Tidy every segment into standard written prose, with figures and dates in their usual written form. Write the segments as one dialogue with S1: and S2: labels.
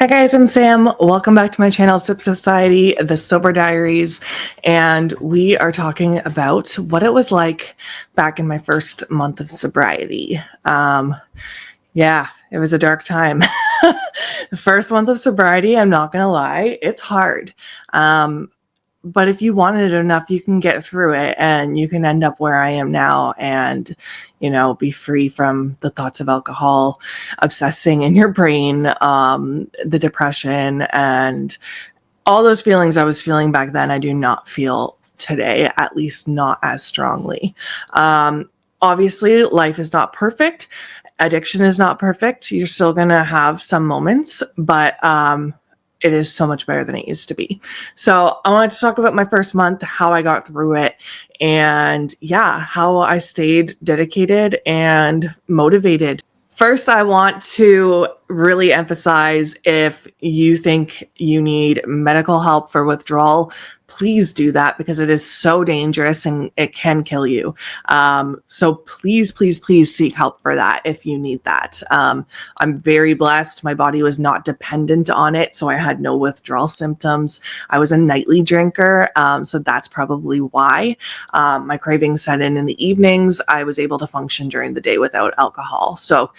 S1: Hi guys, I'm Sam. Welcome back to my channel, Sip Society, the Sober Diaries, and we are talking about what it was like back in my first month of sobriety. Yeah, it was a dark time. The first month of sobriety, I'm not gonna lie, it's hard. But if you want it enough, you can get through it and you can end up where I am now and, be free from the thoughts of alcohol obsessing in your brain, the depression and all those feelings I was feeling back then. I do not feel today, at least not as strongly. Obviously, life is not perfect. Addiction is not perfect. You're still going to have some moments, but it is so much better than it used to be. So I wanted to talk about my first month, how I got through it, and how I stayed dedicated and motivated. First, I want to really emphasize, if you think you need medical help for withdrawal, please do that, because it is so dangerous and it can kill you. So please, please, please seek help for that if you need that. I'm very blessed. My body was not dependent on it, so I had no withdrawal symptoms. I was a nightly drinker, so that's probably why. My cravings set in the evenings. I was able to function during the day without alcohol. So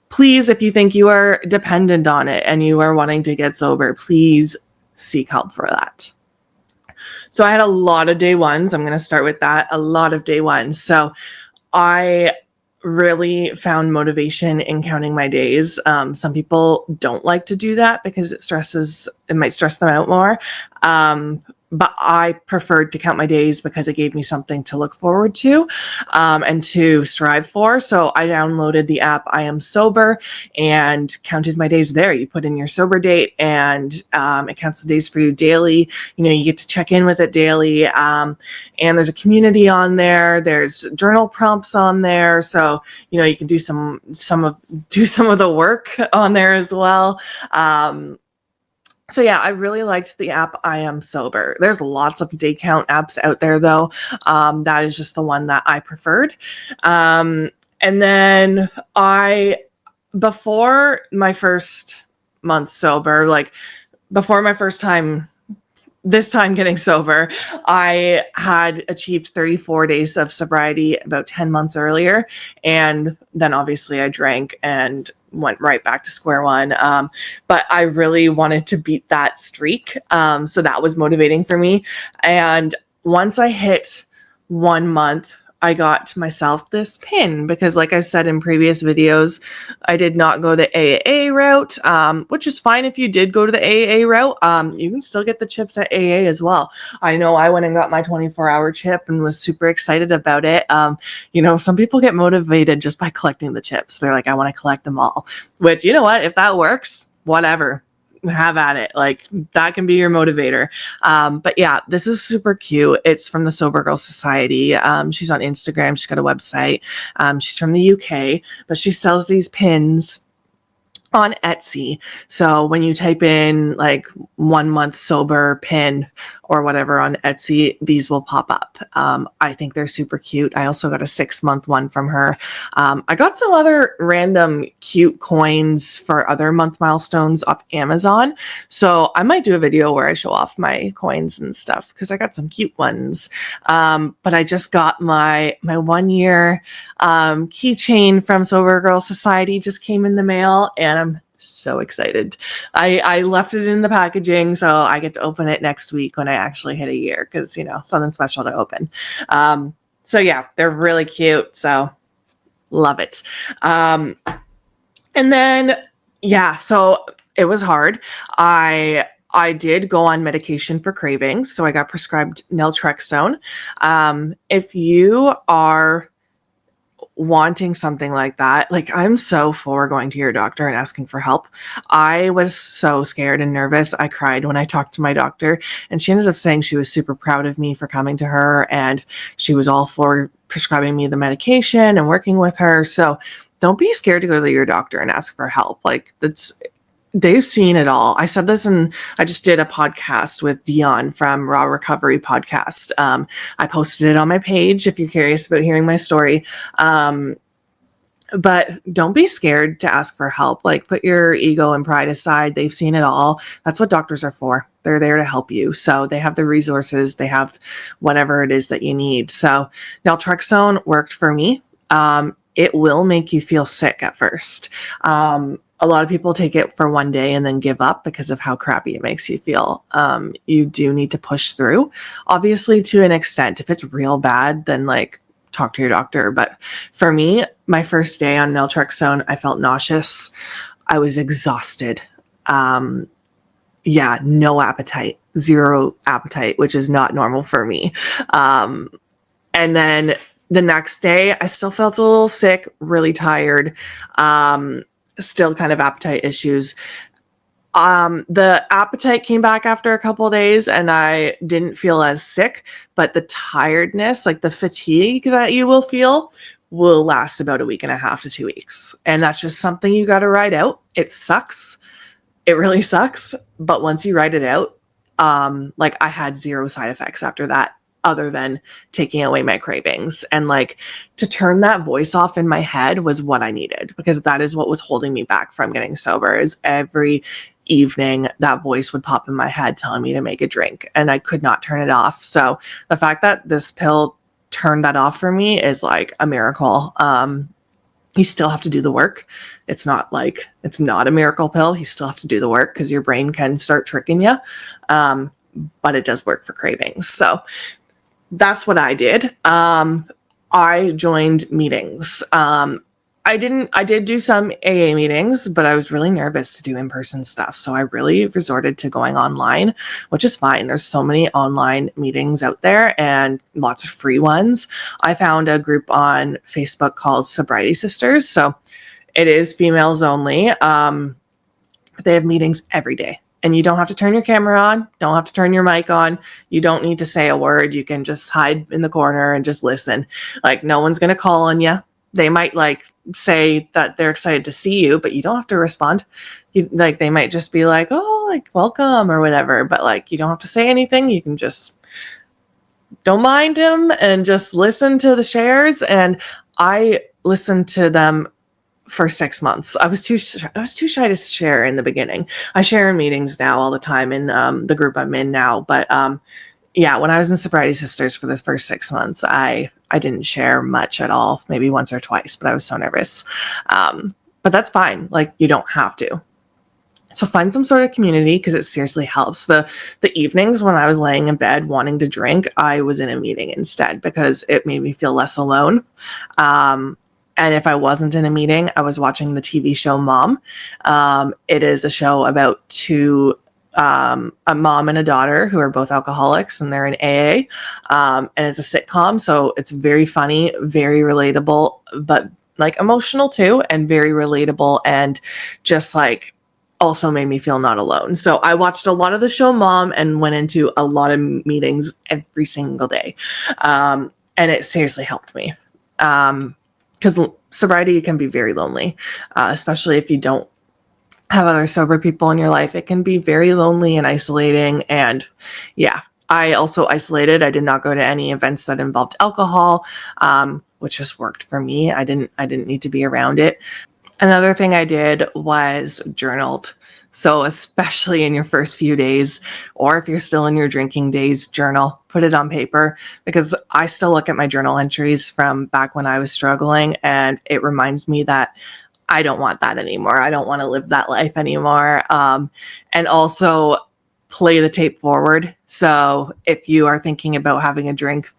S1: please, if you think you are dependent on it and you are wanting to get sober, please seek help for that. So I had a lot of day ones. I'm going to start with that. A lot of day ones. So I really found motivation in counting my days. Some people don't like to do that because it might stress them out more. But I preferred to count my days because it gave me something to look forward to and to strive for. So I downloaded the app I Am Sober and counted my days there. You put in your sober date and it counts the days for you daily. You get to check in with it daily. And there's a community on there. There's journal prompts on there. So, you can do some of the work on there as well. So I really liked the app I Am Sober. There's lots of day count apps out there though. That is just the one that I preferred. And then before my first month sober, before my first time, this time getting sober, I had achieved 34 days of sobriety about 10 months earlier. And then obviously I drank and went right back to square one. But I really wanted to beat that streak. So that was motivating for me. And once I hit 1 month, I got myself this pin because, like I said in previous videos, I did not go the AA route, which is fine. If you did go to the AA route, you can still get the chips at AA as well. I know I went and got my 24-hour chip and was super excited about it. Some people get motivated just by collecting the chips. They're like, I want to collect them all, which, you know what, if that works, whatever. Have at it. That can be your motivator. But this is super cute. It's from the Sober Girl Society. She's on Instagram. She's got a website. She's from the UK, but she sells these pins on Etsy. So when you type in 1 month sober pin or whatever on Etsy, these will pop up. I think they're super cute. I also got a 6-month one from her. I got some other random cute coins for other month milestones off Amazon. So I might do a video where I show off my coins and stuff because I got some cute ones. But I just got my 1 year keychain from Sober Girl Society just came in the mail, and I'm so excited. I left it in the packaging, so I get to open it next week when I actually hit a year because, something special to open. They're really cute. So love it. And then, so it was hard. I did go on medication for cravings, so I got prescribed naltrexone. If you are wanting something like that, I'm so for going to your doctor and asking for help. I was so scared and nervous. I cried when I talked to my doctor, and she ended up saying she was super proud of me for coming to her, and she was all for prescribing me the medication and working with her. So don't be scared to go to your doctor and ask for help. They've seen it all. I said this, and I just did a podcast with Dion from Raw Recovery Podcast. I posted it on my page if you're curious about hearing my story. But don't be scared to ask for help. Like, put your ego and pride aside. They've seen it all. That's what doctors are for. They're there to help you. So they have the resources, they have whatever it is that you need. So naltrexone worked for me. It will make you feel sick at first. A lot of people take it for one day and then give up because of how crappy it makes you feel. You do need to push through, obviously, to an extent. If it's real bad, then like talk to your doctor. But for me, my first day on naltrexone, I felt nauseous. I was exhausted. No appetite, zero appetite, which is not normal for me. And then the next day, I still felt a little sick, really tired, still kind of appetite issues. The appetite came back after a couple of days and I didn't feel as sick, but the tiredness, like the fatigue that you will feel, will last about a week and a half to 2 weeks. And that's just something you got to ride out. It sucks. It really sucks. But once you ride it out, like I had zero side effects after that, other than taking away my cravings. And like to turn that voice off in my head was what I needed, because that is what was holding me back from getting sober. Is every evening that voice would pop in my head telling me to make a drink and I could not turn it off. So the fact that this pill turned that off for me is like a miracle. You still have to do the work. It's not a miracle pill. You still have to do the work because your brain can start tricking you. But it does work for cravings. So that's what I did. I joined meetings. I did do some AA meetings, but I was really nervous to do in-person stuff. So I really resorted to going online, which is fine. There's so many online meetings out there and lots of free ones. I found a group on Facebook called Sobriety Sisters. So it is females only. They have meetings every day. And you don't have to turn your camera on, don't have to turn your mic on. You don't need to say a word. You can just hide in the corner and just listen. Like, no one's going to call on you. They might like say that they're excited to see you, but you don't have to respond. They might just be like, oh, like welcome or whatever. But like, you don't have to say anything. You can just don't mind them and just listen to the shares. And I listened to them for 6 months. I was too shy to share in the beginning. I share in meetings now all the time in the group I'm in now. But when I was in Sobriety Sisters for the first 6 months, I didn't share much at all, maybe once or twice, but I was so nervous. But that's fine. Like, you don't have to. So find some sort of community because it seriously helps. The evenings when I was laying in bed wanting to drink, I was in a meeting instead because it made me feel less alone. And if I wasn't in a meeting, I was watching the TV show Mom. It is a show about a mom and a daughter who are both alcoholics and they're in AA. And it's a sitcom. So it's very funny, very relatable, but like emotional too, and very relatable, and just like also made me feel not alone. So I watched a lot of the show Mom and went into a lot of meetings every single day. And it seriously helped me. Because sobriety can be very lonely, especially if you don't have other sober people in your life. It can be very lonely and isolating. And yeah, I also isolated. I did not go to any events that involved alcohol, which just worked for me. I didn't need to be around it. Another thing I did was journaled. So especially in your first few days, or if you're still in your drinking days, journal, put it on paper, because I still look at my journal entries from back when I was struggling, and it reminds me that I don't want that anymore. I don't want to live that life anymore. And also play the tape forward. So if you are thinking about having a drink,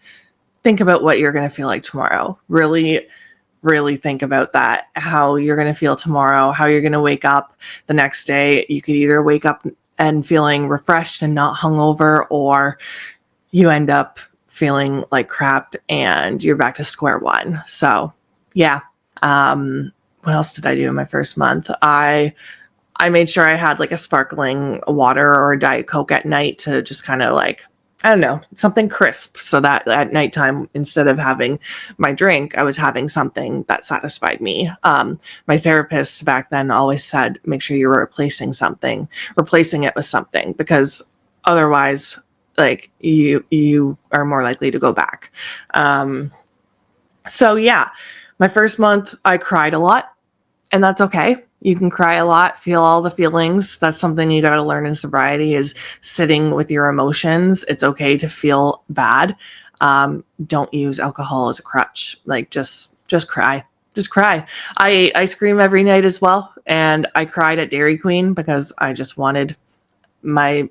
S1: think about what you're going to feel like tomorrow. Really think about that, how you're going to feel tomorrow, how you're going to wake up the next day. You could either wake up and feeling refreshed and not hungover, or you end up feeling like crap and you're back to square one. So yeah. What else did I do in my first month? I made sure I had like a sparkling water or a Diet Coke at night to just kind of like, I don't know, something crisp, so that at nighttime, instead of having my drink, I was having something that satisfied me. My therapist back then always said, make sure you're replacing it with something, because otherwise, like you are more likely to go back. So yeah, My first month, I cried a lot, and that's okay. You can cry a lot, feel all the feelings. That's something you got to learn in sobriety, is sitting with your emotions. It's okay to feel bad. Don't use alcohol as a crutch. Like just cry. Just cry. I ate ice cream every night as well, and I cried at Dairy Queen because I just wanted my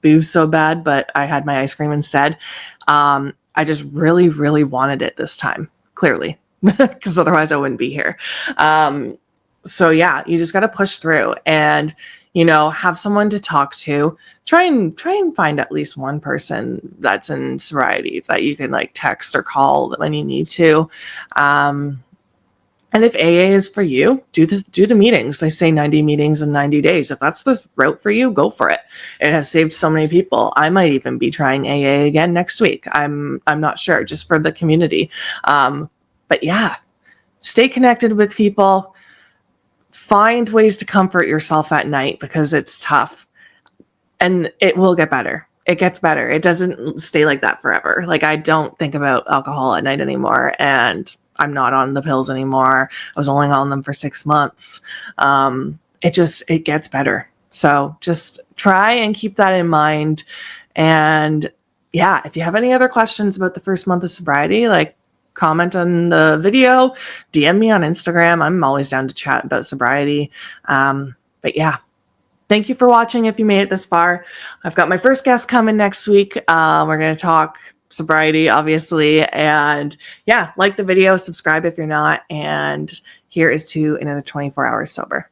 S1: booze so bad, but I had my ice cream instead. I just really wanted it this time, clearly, because otherwise I wouldn't be here. So yeah, you just got to push through and, have someone to talk to. Try and find at least one person that's in sobriety that you can like text or call when you need to. And if AA is for you, do the meetings. They say 90 meetings in 90 days. If that's the route for you, go for it. It has saved so many people. I might even be trying AA again next week. I'm not sure, just for the community. But yeah, stay connected with people. Find ways to comfort yourself at night because it's tough. And it will get better. It gets better. It doesn't stay like that forever. Like, I don't think about alcohol at night anymore, and I'm not on the pills anymore. I was only on them for 6 months. It gets better. So just try and keep that in mind. And yeah, if you have any other questions about the first month of sobriety, like, comment on the video, DM me on Instagram. I'm always down to chat about sobriety. But yeah, thank you for watching if you made it this far. I've got my first guest coming next week. We're going to talk sobriety, obviously. And yeah, like the video, subscribe if you're not. And here is to another 24 hours sober.